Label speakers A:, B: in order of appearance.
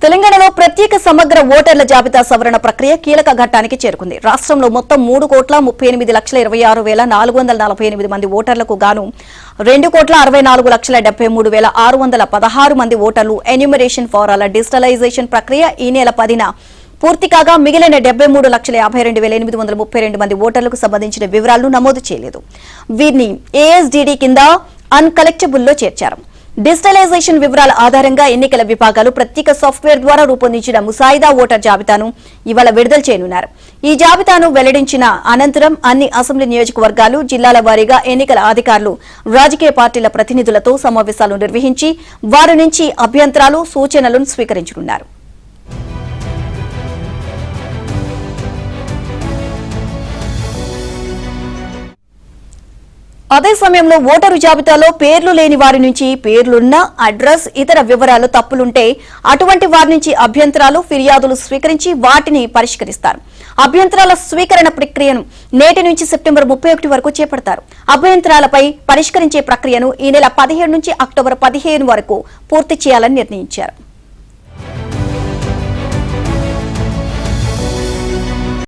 A: తెలంగాణలో ప్రత్యేక సమగ్ర ఓటర్ల జాబితా సవరణ ప్రక్రియ కీలక ఘట్టానికి చేరుకుంది. రాష్ట్రంలో మొత్తం 3,38,26,448 మంది ఓటర్లకు గాను 2,64,73,616 మంది ఓటర్లు ఎన్యూమరేషన్ ఫారాల డిజిటలైజేషన్ ప్రక్రియ ఈ నెల 10న పూర్తి కాగా మిగిలిన 73,52,832 మంది ఓటర్లకు సంబంధించిన వివరాలను నమోదు చేయలేదు. వీరిని ఏఎస్డీడీ కింద అన్కలెక్టబుల్లో చేర్చారు. డిజిటలైజేషన్ వివరాల ఆధారంగా ఎన్నికల విభాగాలు ప్రత్యేక సాఫ్ట్వేర్ ద్వారా రూపొందించిన ముసాయిదా ఓటర్ జాబితాను ఇవాళ విడుదల చేయనున్నారు. ఈ జాబితాను వెల్లడించిన అనంతరం అన్ని అసెంబ్లీ నియోజకవర్గాలు, జిల్లాల వారీగా ఎన్నికల అధికారులు రాజకీయ పార్టీల ప్రతినిధులతో సమావేశాలు నిర్వహించి వారి నుంచి అభ్యంతరాలు, సూచనలను స్వీకరించనున్నారు. అదే సమయంలో ఓటరు జాబితాలో పేర్లు లేని వారి నుంచి పేర్లున్న అడ్రస్, ఇతర వివరాలు తప్పులుంటే అటువంటి వారి నుంచి అభ్యంతరాలు, ఫిర్యాదులు స్వీకరించి వాటిని పరిష్కరిస్తారు. అభ్యంతరాల స్వీకరణ ప్రక్రియను నేటి నుంచి సెప్టెంబర్ 31 వరకు చేపడతారు. అభ్యంతరాలపై పరిష్కరించే ప్రక్రియను ఈ నెల 17 నుంచి అక్టోబర్ 15 వరకు పూర్తి చేయాలని నిర్ణయించారు.